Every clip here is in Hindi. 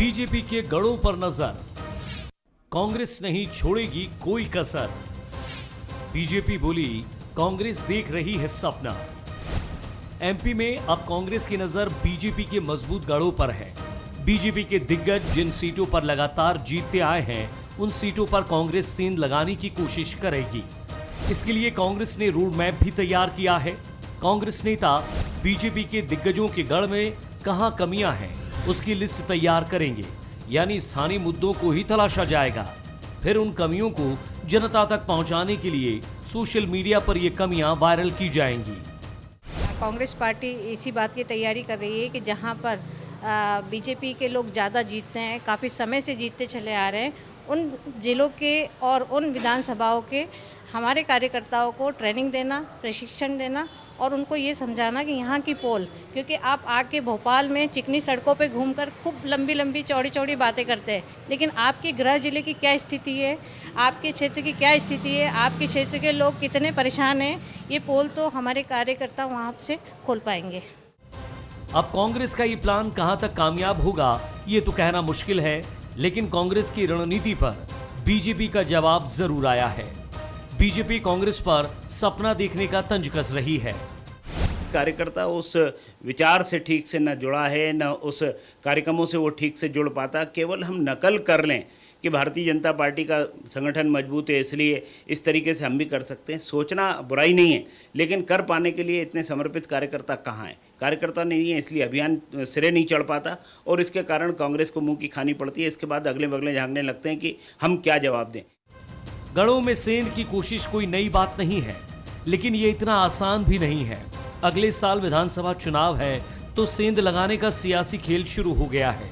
बीजेपी के गढ़ों पर नजर, कांग्रेस नहीं छोड़ेगी कोई कसर। बीजेपी बोली, कांग्रेस देख रही है सपना। एमपी में अब कांग्रेस की नजर बीजेपी के मजबूत गढ़ों पर है। बीजेपी के दिग्गज जिन सीटों पर लगातार जीतते आए हैं, उन सीटों पर कांग्रेस सेंध लगाने की कोशिश करेगी। इसके लिए कांग्रेस ने रोड मैप भी तैयार किया है। कांग्रेस नेता बीजेपी के दिग्गजों के गढ़ में कहां कमियां हैं, उसकी लिस्ट तैयार करेंगे। यानी स्थानीय मुद्दों को ही तलाशा जाएगा। फिर उन कमियों को जनता तक पहुंचाने के लिए सोशल मीडिया पर ये कमियां वायरल की जाएंगी। कांग्रेस पार्टी इसी बात की तैयारी कर रही है कि जहां पर बीजेपी के लोग ज़्यादा जीतते हैं, काफ़ी समय से जीतते चले आ रहे हैं, उन जिलों के और उन विधानसभाओं के हमारे कार्यकर्ताओं को ट्रेनिंग देना, प्रशिक्षण देना और उनको ये समझाना कि यहाँ की पोल, क्योंकि आप आके भोपाल में चिकनी सड़कों पे घूमकर खूब लंबी लंबी चौड़ी चौड़ी बातें करते हैं, लेकिन आपके गृह जिले की क्या स्थिति है, आपके क्षेत्र की क्या स्थिति है, आपके क्षेत्र के लोग कितने परेशान हैं, ये पोल तो हमारे कार्यकर्ता वहाँ से खोल पाएंगे। अब कांग्रेस का ये प्लान कहां तक कामयाब होगा, ये तो कहना मुश्किल है, लेकिन कांग्रेस की रणनीति पर बीजेपी का जवाब जरूर आया है। बीजेपी कांग्रेस पर सपना देखने का तंज कस रही है। कार्यकर्ता उस विचार से ठीक से न जुड़ा है, न उस कार्यक्रमों से वो ठीक से जुड़ पाता। केवल हम नकल कर लें कि भारतीय जनता पार्टी का संगठन मजबूत है, इसलिए इस तरीके से हम भी कर सकते हैं। सोचना बुराई नहीं है, लेकिन कर पाने के लिए इतने समर्पित कार्यकर्ता कहाँ हैं? कार्यकर्ता नहीं है, इसलिए अभियान सिरे नहीं चढ़ पाता और इसके कारण कांग्रेस को मुंह की खानी पड़ती है। इसके बाद अगले बगले झांकने लगते हैं कि हम क्या जवाब दें। गढ़ों में सेंध की कोशिश कोई नई बात नहीं है, लेकिन ये इतना आसान भी नहीं है। अगले साल विधानसभा चुनाव है, तो सेंध लगाने का सियासी खेल शुरू हो गया है।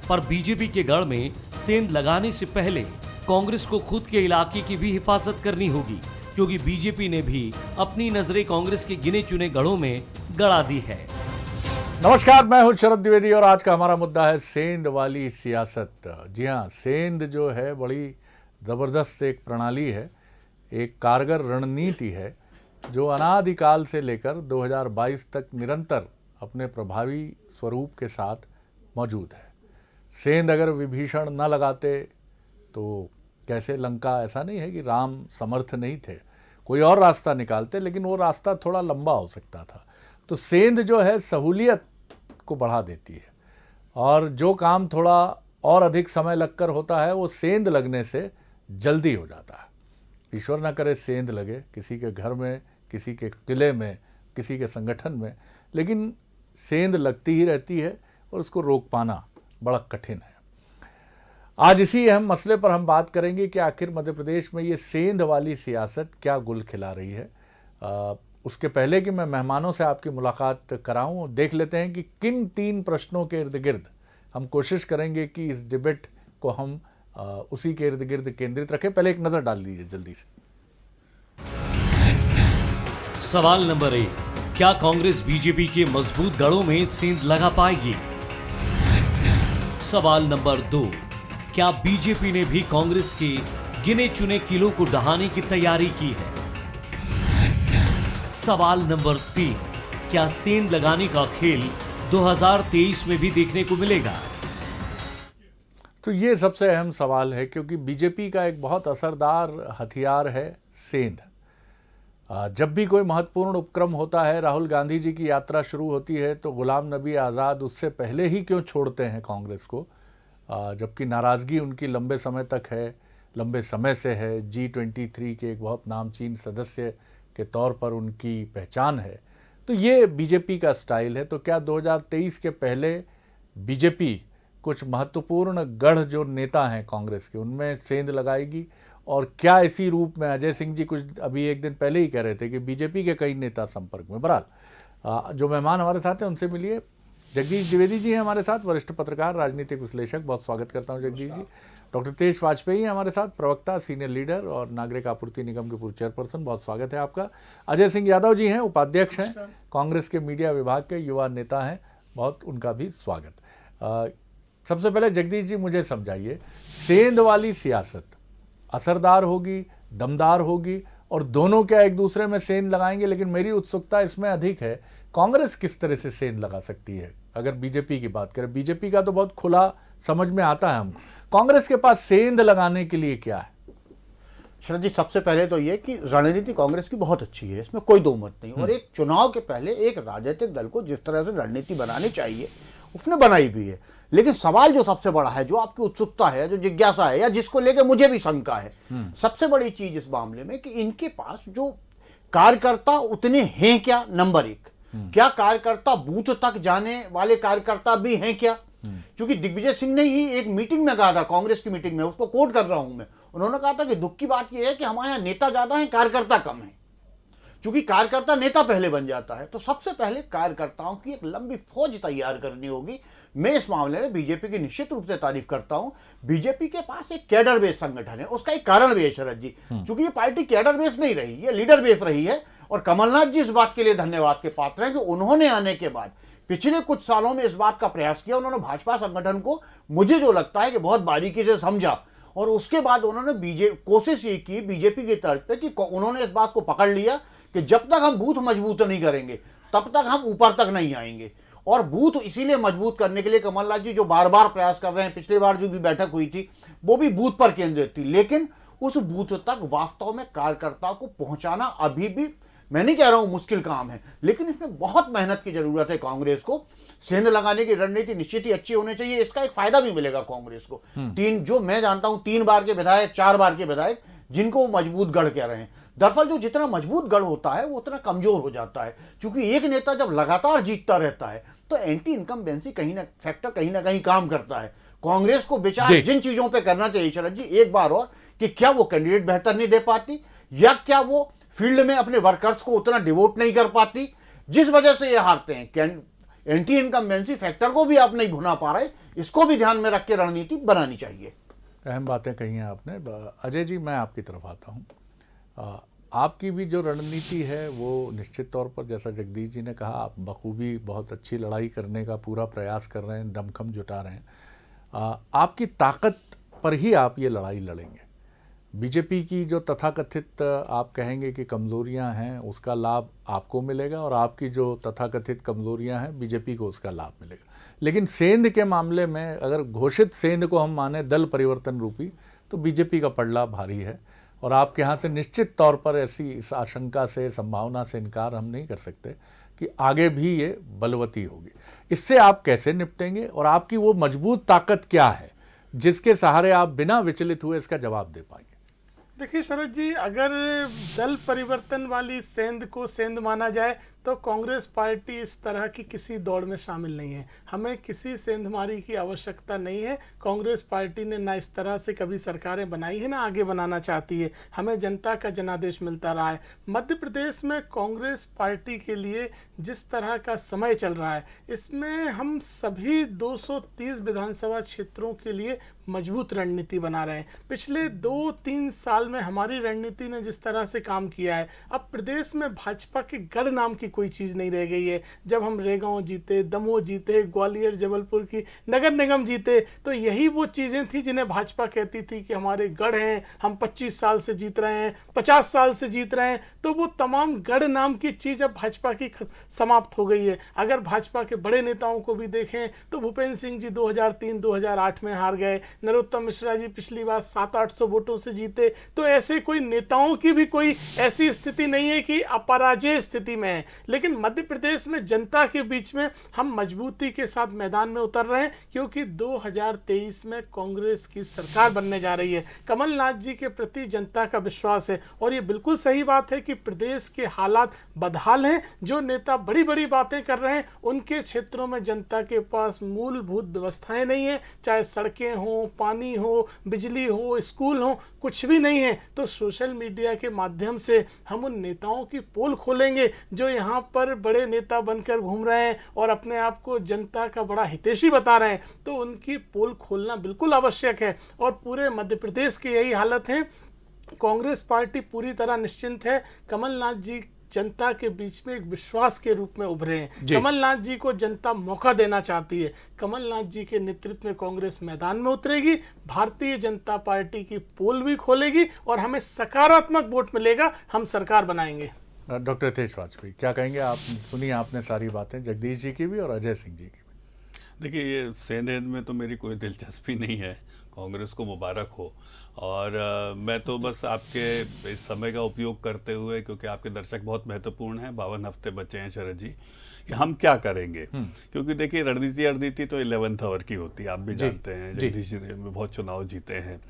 पर बीजेपी के गढ़ में सेंध लगाने से पहले कांग्रेस को खुद के इलाके की भी हिफाजत करनी होगी, क्योंकि बीजेपी ने भी अपनी नजरें कांग्रेस के गिने चुने गढ़ों में गड़ा दी है। नमस्कार, मैं हूं शरद द्विवेदी और आज का हमारा मुद्दा है सेंध वाली सियासत। जी हां, सेंध जो है बड़ी ज़बरदस्त एक प्रणाली है, एक कारगर रणनीति है जो अनादिकाल से लेकर 2022 तक निरंतर अपने प्रभावी स्वरूप के साथ मौजूद है। सेंध अगर विभीषण न लगाते तो कैसे लंका, ऐसा नहीं है कि राम समर्थ नहीं थे, कोई और रास्ता निकालते, लेकिन वो रास्ता थोड़ा लंबा हो सकता था। तो सेंध जो है सहूलियत को बढ़ा देती है और जो काम थोड़ा और अधिक समय लगकर होता है वो सेंध लगने से जल्दी हो जाता है। ईश्वर ना करे सेंध लगे किसी के घर में, किसी के किले में, किसी के संगठन में, लेकिन सेंध लगती ही रहती है और उसको रोक पाना बड़ा कठिन है। आज इसी अहम मसले पर हम बात करेंगे कि आखिर मध्य प्रदेश में ये सेंध वाली सियासत क्या गुल खिला रही है। उसके पहले कि मैं मेहमानों से आपकी मुलाकात कराऊं, देख लेते हैं कि किन 3 प्रश्नों के इर्द गिर्द हम कोशिश करेंगे कि इस डिबेट को हम उसी के इर्द गिर्द केंद्रित रखें। पहले एक नजर डाल लीजिए जल्दी से। सवाल नंबर 1, क्या कांग्रेस बीजेपी के मजबूत गढ़ों में सेंध लगा पाएगी? सवाल नंबर 2, क्या बीजेपी ने भी कांग्रेस के गिने चुने किलों को ढहाने की तैयारी की है? सवाल नंबर 3, क्या सेंध लगाने का खेल 2023 में भी देखने को मिलेगा? तो ये सबसे अहम सवाल है, क्योंकि बीजेपी का एक बहुत असरदार हथियार है सेंध। जब भी कोई महत्वपूर्ण उपक्रम होता है, राहुल गांधी जी की यात्रा शुरू होती है, तो गुलाम नबी आज़ाद उससे पहले ही क्यों छोड़ते हैं कांग्रेस को, जबकि नाराज़गी उनकी लंबे समय तक है, लंबे समय से है। G23 के एक बहुत नामचीन सदस्य के तौर पर उनकी पहचान है। तो ये बीजेपी का स्टाइल है। तो क्या 2023 के पहले बीजेपी कुछ महत्वपूर्ण गढ़ जो नेता हैं कांग्रेस के, उनमें सेंध लगाएगी? और क्या इसी रूप में अजय सिंह जी कुछ अभी एक दिन पहले ही कह रहे थे कि बीजेपी के कई नेता संपर्क में। बहरहाल जो मेहमान हमारे साथ हैं उनसे मिलिए। जगदीश द्विवेदी जी हैं हमारे साथ, वरिष्ठ पत्रकार, राजनीतिक विश्लेषक, बहुत स्वागत करता हूं जगदीश जी। डॉक्टर तेज वाजपेयी हैं हमारे साथ, प्रवक्ता, सीनियर लीडर और नागरिक आपूर्ति निगम के पूर्व चेयरपर्सन, बहुत स्वागत है आपका। अजय सिंह यादव जी हैं, उपाध्यक्ष हैं, कांग्रेस के मीडिया विभाग के युवा नेता हैं, बहुत उनका भी स्वागत। सबसे पहले जगदीश जी मुझे समझाइए, सेंध वाली सियासत असरदार होगी, दमदार होगी, और दोनों क्या एक दूसरे में सेंध लगाएंगे? लेकिन मेरी उत्सुकता इसमें अधिक है, कांग्रेस किस तरह से सेंध लगा सकती है अगर बीजेपी की बात करें, बीजेपी का तो बहुत खुला समझ में आता है हमको, कांग्रेस के पास सेंध लगाने के लिए क्या है? शरद जी, सबसे पहले तो ये कि रणनीति कांग्रेस की बहुत अच्छी है, इसमें कोई दो मत नहीं। और एक चुनाव के पहले एक राजनीतिक दल को जिस तरह से रणनीति बनानी चाहिए उसने बनाई भी है। लेकिन सवाल जो सबसे बड़ा है, जो आपकी उत्सुकता है, जो जिज्ञासा है, या जिसको लेकर मुझे भी शंका है, सबसे बड़ी चीज इस मामले में कि इनके पास जो कार्यकर्ता उतने हैं क्या, नंबर एक, क्या कार्यकर्ता बूथ तक जाने वाले कार्यकर्ता भी हैं क्या? क्योंकि दिग्विजय सिंह ने ही एक मीटिंग में कहा था, कांग्रेस की मीटिंग में, उसको कोट कर रहा हूं मैं, उन्होंने कहा था कि दुख की बात यह है कि हमारे यहाँ नेता ज्यादा हैं, कार्यकर्ता कम हैं। क्योंकि कार्यकर्ता नेता पहले बन जाता है, तो सबसे पहले कार्यकर्ताओं की एक लंबी फौज तैयार करनी होगी। मैं इस मामले में बीजेपी की निश्चित रूप से तारीफ करता हूं। बीजेपी के पास एक कैडर बेस संगठन है, उसका एक कारण भी है शरद जी, क्योंकि ये पार्टी कैडर बेस नहीं रही, ये लीडर बेस रही है। और कमलनाथ जी इस बात के लिए धन्यवाद के पात्र हैं कि उन्होंने आने के बाद पिछले कुछ सालों में इस बात का प्रयास किया, उन्होंने भाजपा संगठन को, मुझे जो लगता है कि बहुत बारीकी से समझा, और उसके बाद उन्होंने कोशिश ये की बीजेपी की तर्ज पे कि उन्होंने इस बात को पकड़ लिया कि जब तक हम बूथ मजबूत नहीं करेंगे तब तक हम ऊपर तक नहीं आएंगे। और बूथ इसीलिए मजबूत करने के लिए कमलनाथ जी जो बार बार प्रयास कर रहे हैं, पिछली बार जो भी बैठक हुई थी वो भी बूथ पर केंद्रित थी, लेकिन उस बूथ तक वास्तव में कार्यकर्ता को पहुंचाना अभी भी, मैं नहीं कह रहा हूं मुश्किल काम है, लेकिन इसमें बहुत मेहनत की जरूरत है। कांग्रेस को सेंध लगाने की रणनीति निश्चित ही अच्छी होनी चाहिए, इसका एक फायदा भी मिलेगा कांग्रेस को। जो मैं जानता हूं 3 बार के विधायक, 4 बार के विधायक, जिनको मजबूत गढ़ कह रहे हैं, दरअसल जो जितना मजबूत गढ़ होता है वो उतना कमजोर हो जाता है, क्योंकि एक नेता जब लगातार जीतता रहता है तो एंटी इनकम्बेंसी फैक्टर कहीं ना कहीं काम करता है। कांग्रेस को विचार जिन चीजों पे करना चाहिए शरद जी, एक बार और, कि क्या वो कैंडिडेट बेहतर नहीं दे पाती, या क्या वो फील्ड में अपने वर्कर्स को उतना डिवोट नहीं कर पाती, जिस वजह से ये हारते हैं। एंटी इनकम्बेंसी फैक्टर को भी आप नहीं भुना पा रहे, इसको भी ध्यान में रख के रणनीति बनानी चाहिए। अहम बातें कही हैं आपने। अजय जी, मैं आपकी तरफ आता हूँ। आपकी भी जो रणनीति है वो निश्चित तौर पर, जैसा जगदीश जी ने कहा, आप बखूबी बहुत अच्छी लड़ाई करने का पूरा प्रयास कर रहे हैं, दमखम जुटा रहे हैं। आपकी ताकत पर ही आप ये लड़ाई लड़ेंगे। बीजेपी की जो तथाकथित आप कहेंगे कि कमज़ोरियां हैं, उसका लाभ आपको मिलेगा, और आपकी जो तथाकथित कमज़ोरियां हैं बीजेपी को उसका लाभ मिलेगा। लेकिन सेंध के मामले में अगर घोषित सेंध को हम माने दल परिवर्तन रूपी, तो बीजेपी का पलड़ा भारी है, और आपके यहाँ से निश्चित तौर पर ऐसी इस आशंका से, संभावना से इनकार हम नहीं कर सकते कि आगे भी ये बलवती होगी। इससे आप कैसे निपटेंगे, और आपकी वो मजबूत ताकत क्या है जिसके सहारे आप बिना विचलित हुए इसका जवाब दे पाएंगे? देखिए शरद जी, अगर दल परिवर्तन वाली सेंध को सेंध माना जाए तो कांग्रेस पार्टी इस तरह की किसी दौड़ में शामिल नहीं है। हमें किसी सेंधमारी की आवश्यकता नहीं है। कांग्रेस पार्टी ने ना इस तरह से कभी सरकारें बनाई है, ना आगे बनाना चाहती है। हमें जनता का जनादेश मिलता रहा है। मध्य प्रदेश में कांग्रेस पार्टी के लिए जिस तरह का समय चल रहा है, इसमें हम सभी 230 विधानसभा क्षेत्रों के लिए मजबूत रणनीति बना रहे हैं। पिछले 2-3 साल में हमारी रणनीति ने जिस तरह से काम किया है, अब प्रदेश में भाजपा के गढ़ नाम की कोई चीज़ नहीं रह गई है। जब हम रेगांव जीते, दमोह जीते, ग्वालियर जबलपुर की नगर निगम जीते, तो यही वो चीज़ें थी जिन्हें भाजपा कहती थी कि हमारे गढ़ हैं, हम 25 साल से जीत रहे हैं, 50 साल से जीत रहे हैं। तो वो तमाम गढ़ नाम की चीज़ अब भाजपा की समाप्त हो गई है। अगर भाजपा के बड़े नेताओं को भी देखें तो भूपेंद्र सिंह जी 2003-2008 में हार गए, नरोत्तम मिश्रा जी पिछली बार 700-800 वोटों से जीते। तो ऐसे कोई नेताओं की भी कोई ऐसी स्थिति नहीं है कि अपराजय स्थिति में है। लेकिन मध्य प्रदेश में जनता के बीच में हम मजबूती के साथ मैदान में उतर रहे हैं, क्योंकि 2023 में कांग्रेस की सरकार बनने जा रही है। कमलनाथ जी के प्रति जनता का विश्वास है, और ये बिल्कुल सही बात है कि प्रदेश के हालात बदहाल हैं। जो नेता बड़ी बड़ी बातें कर रहे हैं, उनके क्षेत्रों में जनता के पास मूलभूत व्यवस्थाएं नहीं है, चाहे सड़कें हों, पानी हो, बिजली हो, स्कूल हो, कुछ भी नहीं है। तो सोशल मीडिया के माध्यम से हम उन नेताओं की पोल खोलेंगे जो यहाँ पर बड़े नेता बनकर घूम रहे हैं और अपने आप को जनता का बड़ा हितैषी बता रहे हैं। तो उनकी पोल खोलना बिल्कुल आवश्यक है, और पूरे मध्य प्रदेश की यही हालत है। कांग्रेस पार्टी पूरी तरह निश्चिंत है। कमलनाथ जी जनता के बीच में एक विश्वास के रूप में उभरे हैं। कमलनाथ जी को जनता मौका देना चाहती है। कमलनाथ जी के नेतृत्व में कांग्रेस मैदान में उतरेगी, भारतीय जनता पार्टी की पोल भी खोलेगी, और हमें सकारात्मक वोट मिलेगा, हम सरकार बनाएंगे। डॉक्टर हितेश वाजपेयी, क्या कहेंगे आप? सुनिए आपने सारी बातें, जगदीश जी की भी और अजय सिंह जी की भी। देखिए, ये सेंध में तो मेरी कोई दिलचस्पी नहीं है, कांग्रेस को मुबारक हो। और मैं तो बस आपके इस समय का उपयोग करते हुए, क्योंकि आपके दर्शक बहुत महत्वपूर्ण हैं, 52 हफ्ते बचे हैं शरद जी, कि हम क्या करेंगे। क्योंकि देखिए, रणनीति तो 11th आवर की होती है, आप भी जानते हैं। जगदीश जी ने बहुत चुनाव जीते हैं,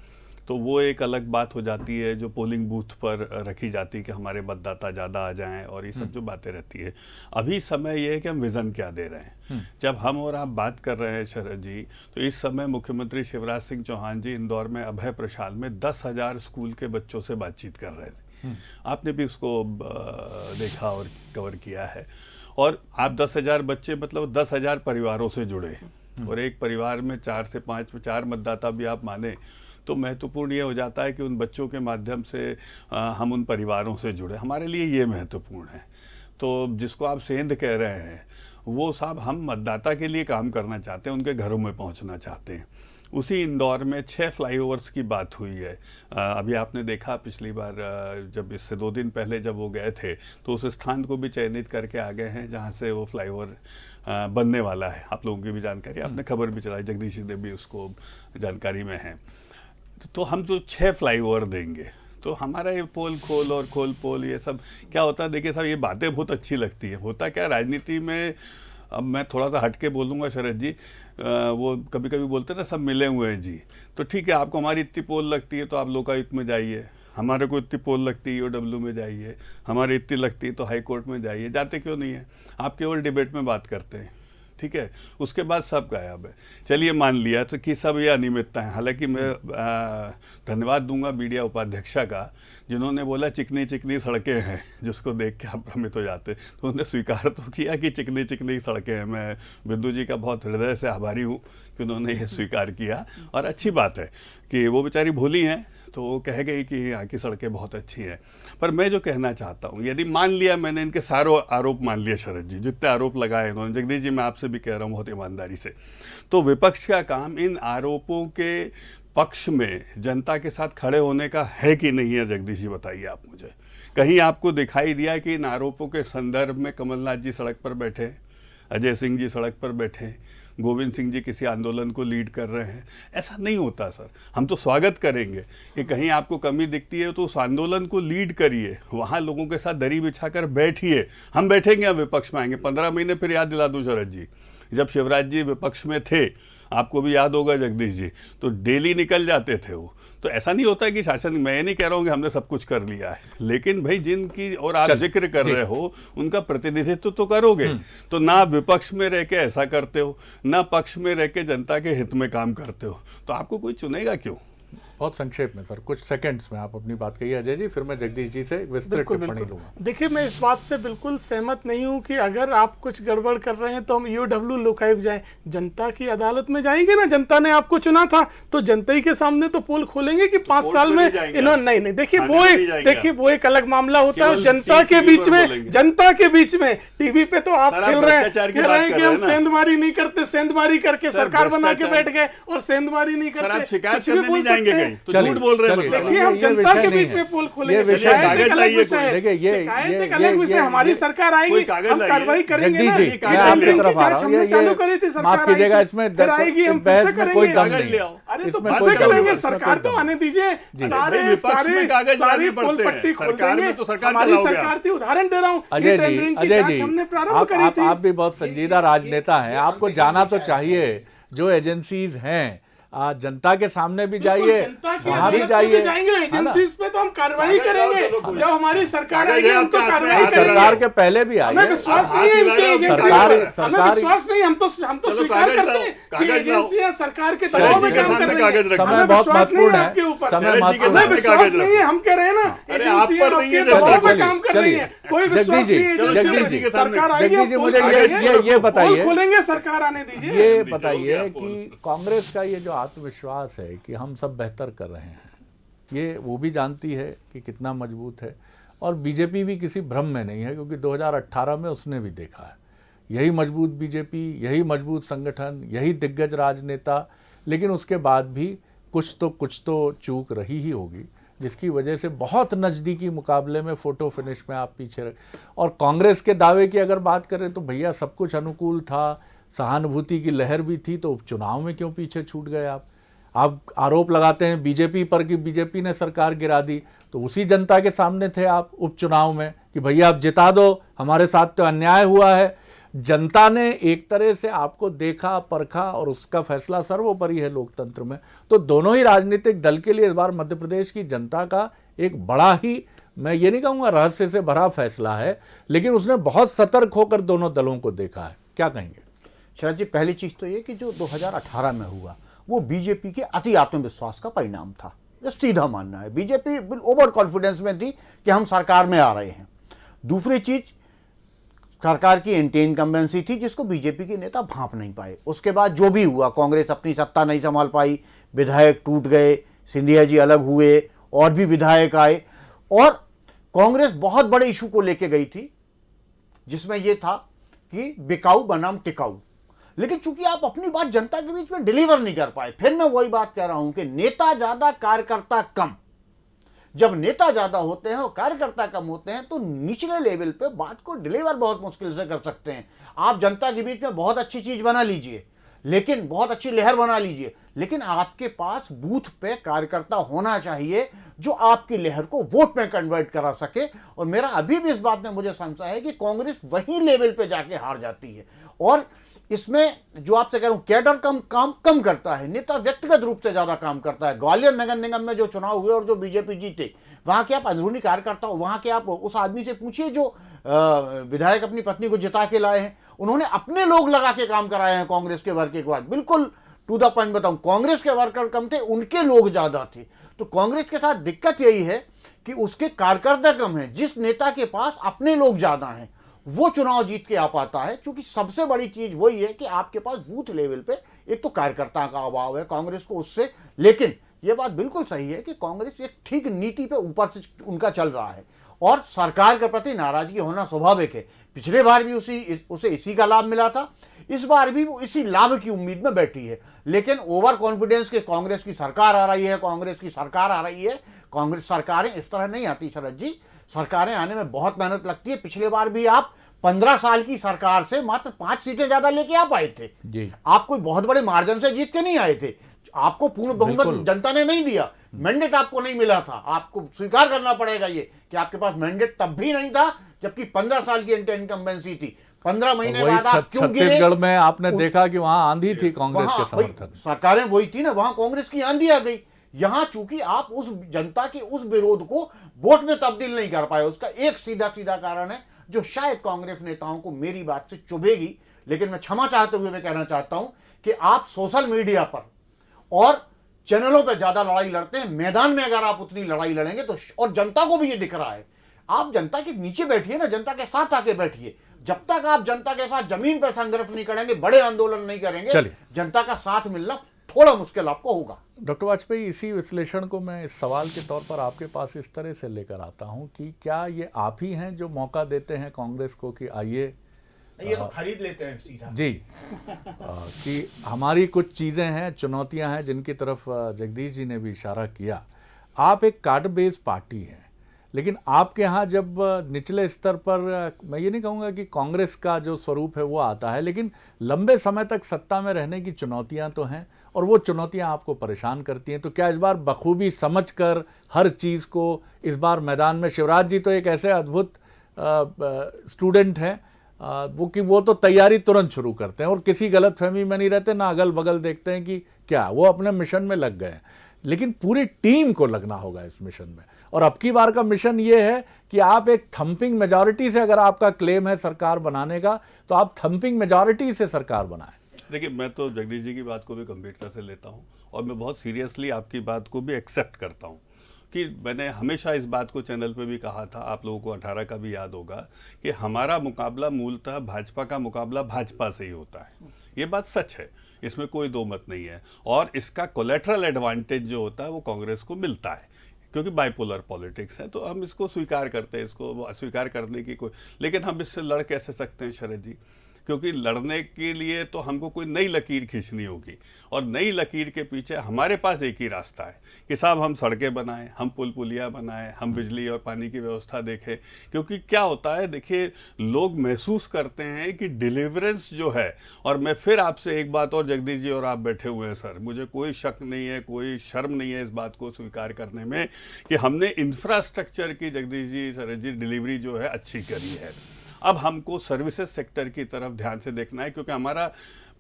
तो वो एक अलग बात हो जाती है जो पोलिंग बूथ पर रखी जाती है कि हमारे मतदाता ज़्यादा आ जाएं, और ये सब जो बातें रहती है। अभी समय ये है कि हम विज़न क्या दे रहे हैं। जब हम और आप बात कर रहे हैं शरद जी, तो इस समय मुख्यमंत्री शिवराज सिंह चौहान जी इंदौर में अभय प्रशाल में 10,000 स्कूल के बच्चों से बातचीत कर रहे थे। आपने भी उसको देखा और कवर किया है। और आप 10,000 बच्चे मतलब 10,000 परिवारों से जुड़े, और एक परिवार में 4 से 5 मतदाता भी आप माने तो महत्वपूर्ण ये हो जाता है कि उन बच्चों के माध्यम से हम उन परिवारों से जुड़े। हमारे लिए ये महत्वपूर्ण है। तो जिसको आप सेंध कह रहे हैं, वो साहब हम मतदाता के लिए काम करना चाहते हैं, उनके घरों में पहुंचना चाहते हैं। उसी इंदौर में 6 फ्लाईओवर्स की बात हुई है। अभी आपने देखा पिछली बार जब इससे 2 दिन पहले जब वो गए थे, तो उस स्थान को भी चयनित करके आ गए हैं जहाँ से वो फ्लाईओवर बनने वाला है। आप लोगों की भी जानकारी, आपने खबर भी चलाई, जगदीश जी ने भी उसको जानकारी में है। तो हम तो 6 फ्लाईओवर देंगे, तो हमारा ये पोल खोल और खोल पोल ये सब क्या होता है। देखिए साहब, ये बातें बहुत अच्छी लगती है। होता क्या राजनीति में, अब मैं थोड़ा सा हट के बोलूँगा शरद जी, वो कभी कभी बोलते हैं ना सब मिले हुए हैं जी। तो ठीक है, आपको हमारी इतनी पोल लगती है तो आप लोकायुक्त में जाइए, हमारे को इतनी पोल लगती है EOW में जाइए, हमारी इतनी लगती है तो हाई कोर्ट में जाइए। जाते क्यों नहीं है? आप केवल डिबेट में बात करते हैं, ठीक है। उसके बाद सब गायब है। चलिए मान लिया तो कि सब ये अनियमितता है। हालांकि मैं धन्यवाद दूंगा मीडिया उपाध्यक्षा का, जिन्होंने बोला चिकनी चिकनी सड़कें हैं, जिसको देख के आप भ्रमित हो जाते। तो उन्होंने स्वीकार तो किया कि चिकनी चिकनी सड़कें हैं। मैं बिंदु जी का बहुत हृदय से आभारी हूँ कि उन्होंने ये स्वीकार किया, और अच्छी बात है कि वो बेचारी भूली हैं तो वो कह गई कि यहाँ की सड़कें बहुत अच्छी हैं। पर मैं जो कहना चाहता हूँ, यदि मान लिया मैंने इनके सारे आरोप मान लिया शरद जी, जितने आरोप लगाए इन्होंने, जगदीश जी मैं आपसे भी कह रहा हूँ बहुत ईमानदारी से, तो विपक्ष का काम इन आरोपों के पक्ष में जनता के साथ खड़े होने का है कि नहीं है? जगदीश जी बताइए आप मुझे। कहीं आपको दिखाई दिया कि इन आरोपों के संदर्भ में कमलनाथ जी सड़क पर बैठे, अजय सिंह जी सड़क पर बैठे, गोविंद सिंह जी किसी आंदोलन को लीड कर रहे हैं? ऐसा नहीं होता सर। हम तो स्वागत करेंगे कि कहीं आपको कमी दिखती है तो उस आंदोलन को लीड करिए, वहाँ लोगों के साथ दरी बिछाकर बैठिए। हम बैठेंगे, हम विपक्ष में आएंगे। 15 महीने फिर याद दिला दूं शरद जी, जब शिवराज जी विपक्ष में थे, आपको भी याद होगा जगदीश जी, तो डेली निकल जाते थे वो। तो ऐसा नहीं होता कि शासन, मैं ये नहीं कह रहा हूँ कि हमने सब कुछ कर लिया है, लेकिन भाई जिनकी और आप जिक्र कर रहे हो उनका प्रतिनिधित्व तो करोगे। तो ना विपक्ष में रह के ऐसा करते हो, ना पक्ष में रह के जनता के हित में काम करते हो, तो आपको कोई चुनेगा क्यों? बहुत संक्षेप में सर, कुछ सेकंड्स में आप अपनी बात कहिए अजय जी, फिर मैं जगदीश जी से विस्तृत टिप्पणी लूंगा। देखिए, मैं इस बात से बिल्कुल सहमत नहीं हूं कि अगर आप कुछ गड़बड़ कर रहे हैं तो हम EOW लोकायुक्त जाएं। जनता की अदालत में जाएंगे ना, जनता ने आपको चुना था तो जनता ही के सामने तो पोल खोलेंगे कि 5 साल में इन्होंने नहीं। देखिए वो एक अलग मामला होता है। जनता के बीच में टीवी पे तो आप कह रहे हैं कि हम सेंधमारी नहीं करते, सेंधमारी करके सरकार बना के बैठ गए, और सेंधमारी नहीं करते, शिकायत करने नहीं जाएंगे, तो झूठ बोल रहे हैं। देखिए, हम जनता के बीच में पोल खोलेंगे। शिकायत एक अलग विषय, हमारी सरकार आएगी, हम कार्रवाई करेंगे ना। हमने चालू करी थी, सरकार आएगी, हम फिर से कोई दम करेंगे। नहीं। अरे तो कैसे करेंगे? सरकार तो आने दीजिए, सारी पोल पट्टी खोल देंगे। हमारी सरकार थी, उदाहरण दे रहा हूँ, अजय जी हमने प्रारंभ करी थी। आप भी बहुत संजीदा राजनेता हैं, आपको जाना तो चाहिए। जो एजेंसीज हैं, जनता के सामने भी जाइए, वहाँ भी जाइए। एजेंसीज पे तो हम कार्रवाई करेंगे, जब हमारी सरकार आएगी हम तो कार्रवाई करेंगे। सरकार के पहले भी आइए। हमें विश्वास नहीं है इनकी एजेंसी, हमें विश्वास नहीं। हम तो स्वीकार करते हैं कि एजेंसियां सरकार के दबाव में काम कर रही हैं। समय बहुत महत्वपूर्ण है, आपके ऊपर समय विश्वास नहीं है। हम कह रहे हैं ना, एजेंसियां आपके दबाव में काम कर रही हैं। कोई विश्वास नहीं है। सरकार आएगी, मुझे ये बताइए, खोलेंगे, सरकार आने दीजिए। ये बताइए कि कांग्रेस का ये जो आत्मविश्वास है कि हम सब बेहतर कर रहे हैं, ये वो भी जानती है कि कितना मजबूत है, और बीजेपी भी किसी भ्रम में नहीं है, क्योंकि 2018 में उसने भी देखा है यही मजबूत बीजेपी, यही मजबूत संगठन, यही दिग्गज राजनेता। लेकिन उसके बाद भी कुछ तो चूक रही ही होगी, जिसकी वजह से बहुत नज़दीकी मुकाबले में फोटो फिनिश में आप पीछे रहे। और कांग्रेस के दावे की अगर बात करें तो भैया सब कुछ अनुकूल था, सहानुभूति की लहर भी थी, तो उपचुनाव में क्यों पीछे छूट गए आप आरोप लगाते हैं बीजेपी पर कि बीजेपी ने सरकार गिरा दी, तो उसी जनता के सामने थे आप उपचुनाव में कि भैया आप जिता दो, हमारे साथ तो अन्याय हुआ है। जनता ने एक तरह से आपको देखा, परखा और उसका फैसला सर्वोपरि है लोकतंत्र में। तो दोनों ही राजनीतिक दल के लिए इस बार मध्य प्रदेश की जनता का एक बड़ा ही, मैं ये नहीं कहूँगा रहस्य से भरा फैसला है, लेकिन उसने बहुत सतर्क होकर दोनों दलों को देखा है। क्या कहेंगे? शरद जी, पहली चीज़ तो ये कि जो 2018 में हुआ वो बीजेपी के अति आत्मविश्वास का परिणाम था, जो सीधा मानना है। बीजेपी ओवर कॉन्फिडेंस में थी कि हम सरकार में आ रहे हैं। दूसरी चीज, सरकार की एंटी इनकम्बेंसी थी जिसको बीजेपी के नेता भांप नहीं पाए। उसके बाद जो भी हुआ, कांग्रेस अपनी सत्ता नहीं संभाल पाई, विधायक टूट गए, सिंधिया जी अलग हुए और भी विधायक आए, और कांग्रेस बहुत बड़े इशू को लेके गई थी जिसमें यह था कि बिकाऊ बनाम टिकाऊ। लेकिन चूंकि आप अपनी बात जनता के बीच में डिलीवर नहीं कर पाए, फिर मैं वही बात कह रहा हूं कि नेता ज्यादा कार्यकर्ता कम। जब नेता ज्यादा होते हैं और कार्यकर्ता कम होते हैं तो निचले लेवल पे बात को डिलीवर बहुत मुश्किल से कर सकते हैं। आप जनता के बीच में बहुत अच्छी चीज बना लीजिए, लेकिन बहुत अच्छी लहर बना लीजिए, लेकिन आपके पास बूथ पे कार्यकर्ता होना चाहिए जो आपकी लहर को वोट में कन्वर्ट करा सके। और मेरा अभी भी इस बात में मुझे संशय है कि कांग्रेस वही लेवल पे जाके हार जाती है। और इसमें जो आपसे कह रहा हूं, कैडर काम कम करता है, नेता व्यक्तिगत रूप से ज्यादा काम करता है। ग्वालियर नगर निगम में जो चुनाव हुए और जो बीजेपी जीते, वहां के आप अंदरूनी कार्यकर्ता हो, वहां के आप उस आदमी से पूछिए जो विधायक अपनी पत्नी को जिता के लाए हैं, उन्होंने अपने लोग लगा के काम कराए हैं कांग्रेस के वर्कर के बाद। बिल्कुल टू द पॉइंट बताऊं, कांग्रेस के वर्कर कम थे, उनके लोग ज्यादा थे। तो कांग्रेस के साथ दिक्कत यही है कि उसके कार्यकर्ता कम है। जिस नेता के पास अपने लोग ज्यादा हैं वो चुनाव जीत के आ पाता है। क्योंकि सबसे बड़ी चीज वही है कि आपके पास बूथ लेवल पे एक तो कार्यकर्ता का अभाव है कांग्रेस को उससे। लेकिन यह बात बिल्कुल सही है कि कांग्रेस एक ठीक नीति पे ऊपर से उनका चल रहा है और सरकार के प्रति नाराजगी होना स्वाभाविक है। पिछले बार भी उसे इसी का लाभ मिला था, इस बार भी वो इसी लाभ की उम्मीद में बैठी है। लेकिन ओवर कॉन्फिडेंस के कांग्रेस की सरकार आ रही है, कांग्रेस की सरकार आ रही है। कांग्रेस सरकारें इस तरह नहीं आती शरद जी, सरकारें आने में बहुत मेहनत लगती है। पिछले बार भी आप 15 साल की सरकार से मात्र 5 सीटें ज्यादा लेके आप आए थे जी। आप कोई बहुत बड़े मार्जिन से जीत के नहीं आए थे। आपको पूर्ण बहुमत जनता ने नहीं दिया, मैंडेट आपको नहीं मिला था। आपको स्वीकार करना पड़ेगा ये कि आपके पास मैंडेट तब भी नहीं था जबकि 15 साल की एंटी इनकम्बेंसी थी। 15 महीने बाद आप क्यों गिरे? छत्तीसगढ़ में आपने देखा कि वहां आंधी थी कांग्रेस के समर्थन, सरकारें वही थी ना, वहां कांग्रेस की आंधी आ गई। यहां चूंकि आप उस जनता के उस विरोध को वोट में तब्दील नहीं कर पाए, उसका एक सीधा सीधा कारण है जो शायद कांग्रेस नेताओं को मेरी बात से चुभेगी, लेकिन मैं क्षमा चाहते हुए मैं कहना चाहता हूं कि आप सोशल मीडिया पर और चैनलों पर ज्यादा लड़ाई लड़ते हैं। मैदान में अगर आप उतनी लड़ाई लड़ेंगे तो, और जनता को भी ये दिख रहा है, आप जनता के नीचे बैठिए ना, जनता के साथ आके बैठिए। जब तक आप जनता के साथ जमीन पर संघर्ष नहीं करेंगे, बड़े आंदोलन नहीं करेंगे, जनता का साथ मिलना थोड़ा मुश्किल आपको होगा। डॉक्टर वाजपेयी, इसी विश्लेषण को मैं इस सवाल के तौर पर आपके पास इस तरह से लेकर आता हूं कि क्या ये आप ही हैं जो मौका देते हैं कांग्रेस को कि आइए, ये तो खरीद लेते हैं सीधा जी कि हमारी कुछ चीज़ें हैं, चुनौतियां हैं जिनकी तरफ जगदीश जी ने भी इशारा किया। आप एक कार्ड बेस्ड पार्टी हैं, लेकिन आपके यहाँ जब निचले स्तर पर, मैं ये नहीं कहूँगा कि कांग्रेस का जो स्वरूप है वो आता है, लेकिन लंबे समय तक सत्ता में रहने की चुनौतियाँ तो हैं और वो चुनौतियाँ आपको परेशान करती हैं। तो क्या इस बार बखूबी समझकर हर चीज़ को इस बार मैदान में, शिवराज जी तो एक ऐसे अद्भुत स्टूडेंट हैं वो तो तैयारी तुरंत शुरू करते हैं और किसी गलतफहमी में नहीं रहते, ना अगल बगल देखते हैं कि क्या, वो अपने मिशन में लग गए। लेकिन पूरी टीम को लगना होगा इस मिशन में, और अब की बार का मिशन ये है कि आप एक थंपिंग मेजॉरिटी से, अगर आपका क्लेम है सरकार बनाने का, तो आप थंपिंग मेजॉरिटी से सरकार बनाएं। देखिए, मैं तो जगदीश जी की बात को भी गंभीरता से लेता हूं और मैं बहुत सीरियसली आपकी बात को भी एक्सेप्ट करता हूं कि मैंने हमेशा इस बात को चैनल पे भी कहा था, आप लोगों को 18 का भी याद होगा, कि हमारा मुकाबला मूलतः भाजपा का मुकाबला भाजपा से ही होता है। ये बात सच है, इसमें कोई दो मत नहीं है। और इसका कोलेटरल एडवांटेज जो होता है वो कांग्रेस को मिलता है, क्योंकि बाइपोलर पॉलिटिक्स है। तो हम इसको स्वीकार करते हैं, इसको अस्वीकार करने की कोई, लेकिन हम इससे लड़ कैसे सकते हैं शरद जी? क्योंकि लड़ने के लिए तो हमको कोई नई लकीर खींचनी होगी, और नई लकीर के पीछे हमारे पास एक ही रास्ता है कि साहब हम सड़कें बनाएं, हम पुल पुलिया बनाएं, हम बिजली और पानी की व्यवस्था देखें। क्योंकि क्या होता है, देखिए, लोग महसूस करते हैं कि डिलीवरेंस जो है, और मैं फिर आपसे एक बात और, जगदीश जी और आप बैठे हुए हैं सर, मुझे कोई शक नहीं है, कोई शर्म नहीं है इस बात को स्वीकार करने में कि हमने इंफ्रास्ट्रक्चर की, जगदीश जी, सर जी, डिलीवरी जो है अच्छी करी है। अब हमको सर्विसेज सेक्टर की तरफ ध्यान से देखना है, क्योंकि हमारा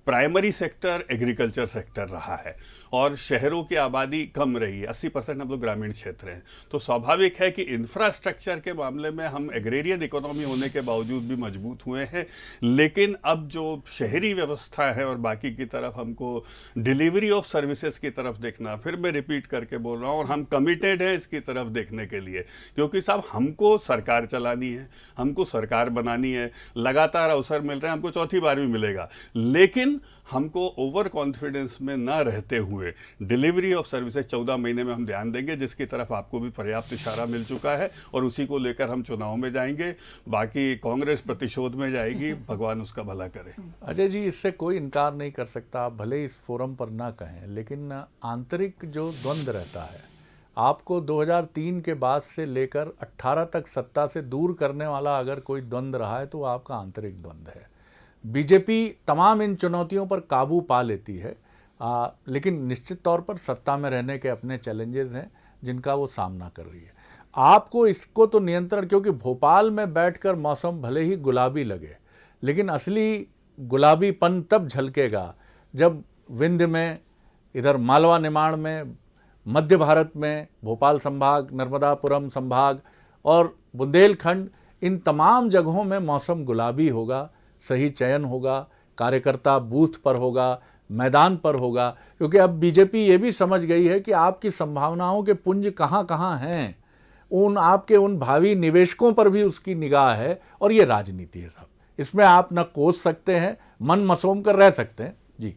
प्राइमरी सेक्टर एग्रीकल्चर सेक्टर रहा है और शहरों की आबादी कम रही है, 80% हम लोग ग्रामीण क्षेत्र हैं। तो स्वाभाविक है कि इंफ्रास्ट्रक्चर के मामले में हम एग्रेरियन इकोनॉमी होने के बावजूद भी मजबूत हुए हैं, लेकिन अब जो शहरी व्यवस्था है और बाकी की तरफ हमको डिलीवरी ऑफ सर्विसेज की तरफ देखना, फिर मैं रिपीट करके बोल रहा हूँ, और हम कमिटेड हैं इसकी तरफ देखने के लिए, क्योंकि साहब हमको सरकार चलानी है, हमको सरकार बनानी है, लगातार अवसर मिल रहे हैं, हमको चौथी बार भी मिलेगा, लेकिन हमको ओवर कॉन्फिडेंस में ना रहते हुए डिलीवरी ऑफ सर्विसेज 14 महीने में हम ध्यान देंगे, जिसकी तरफ आपको भी पर्याप्त इशारा मिल चुका है, और उसी को लेकर हम चुनाव में जाएंगे। बाकी कांग्रेस प्रतिशोध में जाएगी, भगवान उसका भला करे। अजय जी, इससे कोई इनकार नहीं कर सकता, आप भले इस फोरम पर ना कहें, लेकिन आंतरिक जो द्वंद्व रहता है, आपको 2003 के बाद से लेकर 18 तक सत्ता से दूर करने वाला अगर कोई द्वंद्व रहा है तो वो आपका आंतरिक द्वंद्व है। बीजेपी तमाम इन चुनौतियों पर काबू पा लेती है, लेकिन निश्चित तौर पर सत्ता में रहने के अपने चैलेंजेस हैं जिनका वो सामना कर रही है। आपको इसको तो नियंत्रण, क्योंकि भोपाल में बैठकर मौसम भले ही गुलाबी लगे, लेकिन असली गुलाबीपन तब झलकेगा जब विंध्य में, इधर मालवा निमाड़ में, मध्य भारत में, भोपाल संभाग, नर्मदापुरम संभाग और बुंदेलखंड, इन तमाम जगहों में मौसम गुलाबी होगा, सही चयन होगा, कार्यकर्ता बूथ पर होगा, मैदान पर होगा, क्योंकि अब बीजेपी ये भी समझ गई है कि आपकी संभावनाओं के पुंज कहाँ कहाँ हैं, आपके उन भावी निवेशकों पर भी उसकी निगाह है, और ये राजनीति है साहब, इसमें आप न कोस सकते हैं, मन मसोम कर रह सकते हैं। जी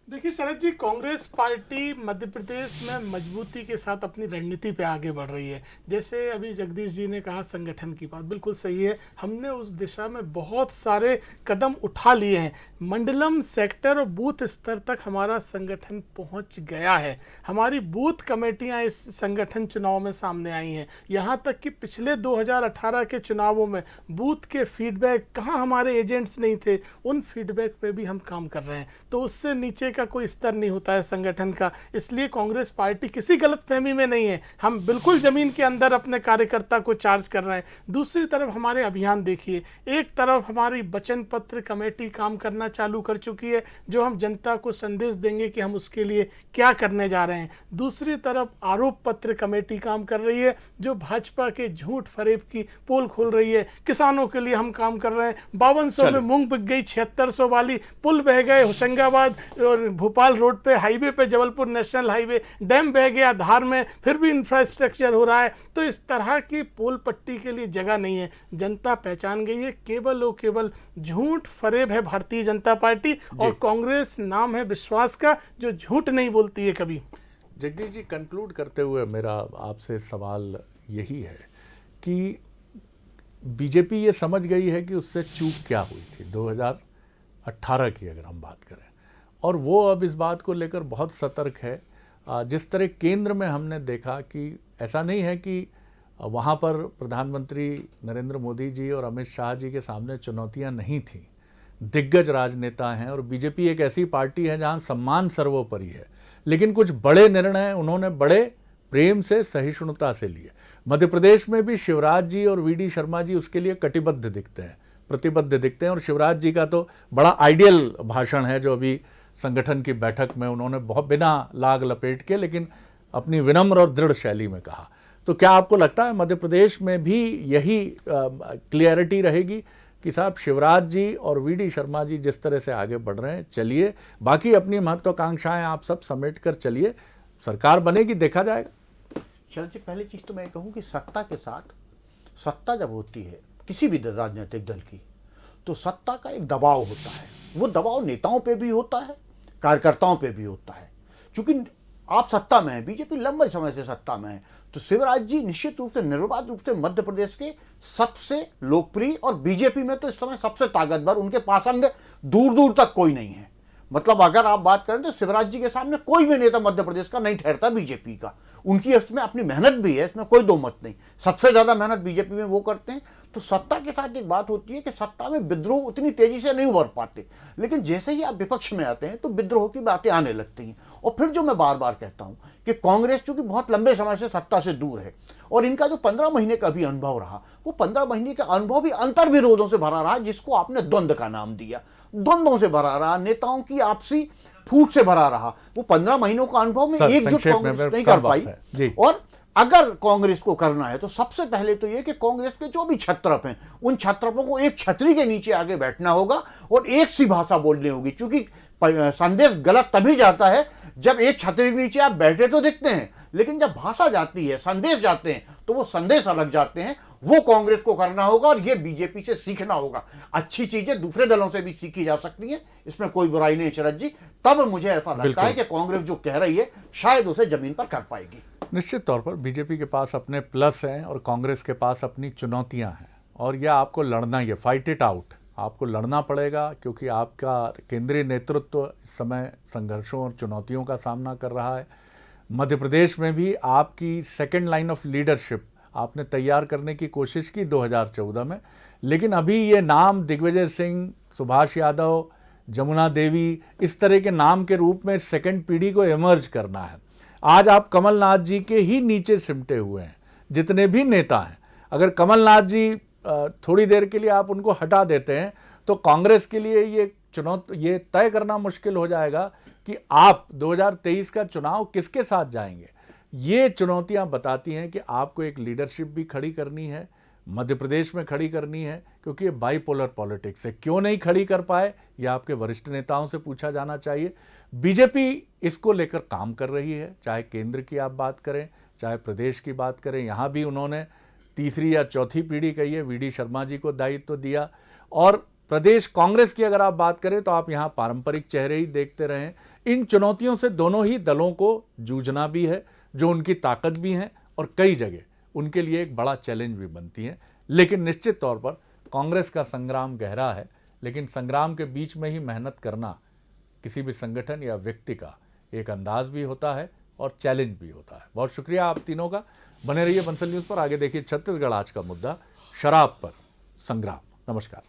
देखिए शरद जी, कांग्रेस पार्टी मध्य प्रदेश में मजबूती के साथ अपनी रणनीति पे आगे बढ़ रही है। जैसे अभी जगदीश जी ने कहा, संगठन की बात बिल्कुल सही है, हमने उस दिशा में बहुत सारे कदम उठा लिए हैं। मंडलम, सेक्टर और बूथ स्तर तक हमारा संगठन पहुंच गया है। हमारी बूथ कमेटियां इस संगठन चुनाव में सामने आई हैं। यहाँ तक कि पिछले 2018 के चुनावों में बूथ के फीडबैक, कहाँ हमारे एजेंट्स नहीं थे, उन फीडबैक पे भी हम काम कर रहे हैं। तो उससे नीचे का कोई स्तर नहीं होता है संगठन का। इसलिए कांग्रेस पार्टी किसी गलतफहमी में नहीं है, हम बिल्कुल जमीन के अंदर अपने कार्यकर्ता को चार्ज कर रहे हैं। दूसरी तरफ हमारे अभियान देखिए, एक तरफ हमारी वचन पत्र कमेटी काम करना चालू कर चुकी है, जो हम जनता को संदेश देंगे कि हम उसके लिए क्या करने जा रहे हैं। दूसरी तरफ आरोप पत्र कमेटी काम कर रही है, जो भाजपा के झूठ फरेब की पोल खोल रही है। किसानों के लिए हम काम कर रहे हैं, 5200 में मूंग बिक गई, 7600 वाली पुल बह गए होशंगाबाद और भोपाल रोड पे, हाईवे पे, जबलपुर नेशनल हाईवे, डैम बह गया धार में, फिर भी इंफ्रास्ट्रक्चर हो रहा है। तो इस तरह की पोल पट्टी के लिए जगह नहीं है। जनता पहचान गई है, केवल और केवल झूठ फरेब है भारतीय जनता पार्टी, और कांग्रेस नाम है विश्वास का, जो झूठ नहीं बोलती है कभी। जगदीश जी, कंक्लूड करते हुए मेरा आपसे सवाल यही है कि बीजेपी ये समझ गई है कि उससे चूक क्या हुई थी 2018 की अगर हम बात करें, और वो अब इस बात को लेकर बहुत सतर्क है। जिस तरह केंद्र में हमने देखा कि ऐसा नहीं है कि वहाँ पर प्रधानमंत्री नरेंद्र मोदी जी और अमित शाह जी के सामने चुनौतियाँ नहीं थीं, दिग्गज राजनेता हैं, और बीजेपी एक ऐसी पार्टी है जहाँ सम्मान सर्वोपरि है, लेकिन कुछ बड़े निर्णय उन्होंने बड़े प्रेम से, सहिष्णुता से लिए। मध्य प्रदेश में भी शिवराज जी और वी.डी. शर्मा जी उसके लिए कटिबद्ध दिखते हैं, प्रतिबद्ध दिखते हैं, और शिवराज जी का तो बड़ा आइडियल भाषण है जो अभी संगठन की बैठक में उन्होंने बहुत बिना लाग लपेट के, लेकिन अपनी विनम्र और दृढ़ शैली में कहा। तो क्या आपको लगता है मध्य प्रदेश में भी यही क्लियरिटी रहेगी कि साहब शिवराज जी और वी.डी. शर्मा जी जिस तरह से आगे बढ़ रहे हैं, चलिए, बाकी अपनी महत्वाकांक्षाएं आप सब समेट कर चलिए, सरकार बनेगी, देखा जाएगा। शरद जी, पहली चीज़ तो मैं कहूँ कि सत्ता के साथ, सत्ता जब होती है किसी भी राजनीतिक दल की, तो सत्ता का एक दबाव होता है। वो दबाव नेताओं पे भी होता है, कार्यकर्ताओं पे भी होता है। क्योंकि आप सत्ता में हैं, बीजेपी लंबे समय से सत्ता में है, तो शिवराज जी निश्चित रूप से निर्विवाद रूप से मध्य प्रदेश के सबसे लोकप्रिय और बीजेपी में तो इस समय सबसे ताकतवर, उनके पास अंग दूर दूर तक कोई नहीं है। मतलब अगर आप बात करें तो शिवराज जी के सामने कोई भी नेता मध्य प्रदेश का नहीं ठहरता बीजेपी का। उनकी इसमें अपनी मेहनत भी है, इसमें कोई दो मत नहीं, सबसे ज़्यादा मेहनत बीजेपी में वो करते हैं। तो सत्ता के साथ एक बात होती है कि सत्ता में विद्रोह उतनी तेजी से नहीं उभर पाते, लेकिन जैसे ही आप विपक्ष में आते हैं तो विद्रोह की बातें आने लगती हैं। और फिर जो मैं बार बार कहता हूं कि कांग्रेस चूंकि बहुत लंबे समय से सत्ता से दूर है और इनका जो 15 महीने का भी अनुभव रहा, वो 15 महीने का अनुभव भी अंतर्विरोधों से भरा रहा, जिसको आपने द्वंद्व का नाम दिया। द्वंद्वों से भरा रहा, नेताओं की आपसी फूट से भरा रहा। वो 15 महीनों का अनुभव में एकजुट कांग्रेस नहीं कर पाई। और अगर कांग्रेस को करना है तो सबसे पहले तो ये कि कांग्रेस के जो भी छत्रप हैं, उन छत्रपों को एक छतरी के नीचे आगे बैठना होगा और एक सी भाषा बोलनी होगी। क्योंकि संदेश गलत तभी जाता है जब एक छतरी के नीचे आप बैठे तो दिखते हैं, लेकिन जब भाषा जाती है, संदेश जाते हैं, तो वो संदेश अलग जाते हैं। वो कांग्रेस को करना होगा और ये बीजेपी से सीखना होगा। अच्छी चीजें दूसरे दलों से भी सीखी जा सकती हैं, इसमें कोई बुराई नहीं शरद जी। तब मुझे ऐसा लगता है कि कांग्रेस जो कह रही है शायद उसे जमीन पर कर पाएगी। निश्चित तौर पर बीजेपी के पास अपने प्लस हैं और कांग्रेस के पास अपनी चुनौतियां हैं, और यह आपको लड़ना ही है, फाइट इट आउट। आपको लड़ना पड़ेगा क्योंकि आपका केंद्रीय नेतृत्व इस समय संघर्षों और चुनौतियों का सामना कर रहा है। मध्य प्रदेश में भी आपकी सेकेंड लाइन ऑफ लीडरशिप आपने तैयार करने की कोशिश की 2014 में, लेकिन अभी ये नाम दिग्विजय सिंह, सुभाष यादव, जमुना देवी, इस तरह के नाम के रूप में सेकंड पीढ़ी को इमर्ज करना है। आज आप कमलनाथ जी के ही नीचे सिमटे हुए हैं, जितने भी नेता हैं। अगर कमलनाथ जी थोड़ी देर के लिए आप उनको हटा देते हैं तो कांग्रेस के लिए ये तय करना मुश्किल हो जाएगा कि आप 2023 का चुनाव किसके साथ जाएंगे। ये चुनौतियां बताती हैं कि आपको एक लीडरशिप भी खड़ी करनी है, मध्य प्रदेश में खड़ी करनी है, क्योंकि ये बाइपोलर पॉलिटिक्स है। क्यों नहीं खड़ी कर पाए, यह आपके वरिष्ठ नेताओं से पूछा जाना चाहिए। बीजेपी इसको लेकर काम कर रही है, चाहे केंद्र की आप बात करें, चाहे प्रदेश की बात करें। यहाँ भी उन्होंने तीसरी या चौथी पीढ़ी कही है, वी डी शर्मा जी को दायित्व दिया। और प्रदेश कांग्रेस की अगर आप बात करें तो आप यहाँ पारंपरिक चेहरे ही देखते रहें। इन चुनौतियों से दोनों ही दलों को जूझना भी है, जो उनकी ताकत भी हैं और कई जगह उनके लिए एक बड़ा चैलेंज भी बनती हैं। लेकिन निश्चित तौर पर कांग्रेस का संग्राम गहरा है, लेकिन संग्राम के बीच में ही मेहनत करना किसी भी संगठन या व्यक्ति का एक अंदाज भी होता है और चैलेंज भी होता है। बहुत शुक्रिया आप तीनों का। बने रहिए बंसल न्यूज़ पर। आगे देखिए छत्तीसगढ़ आज का मुद्दा, शराब पर संग्राम। नमस्कार।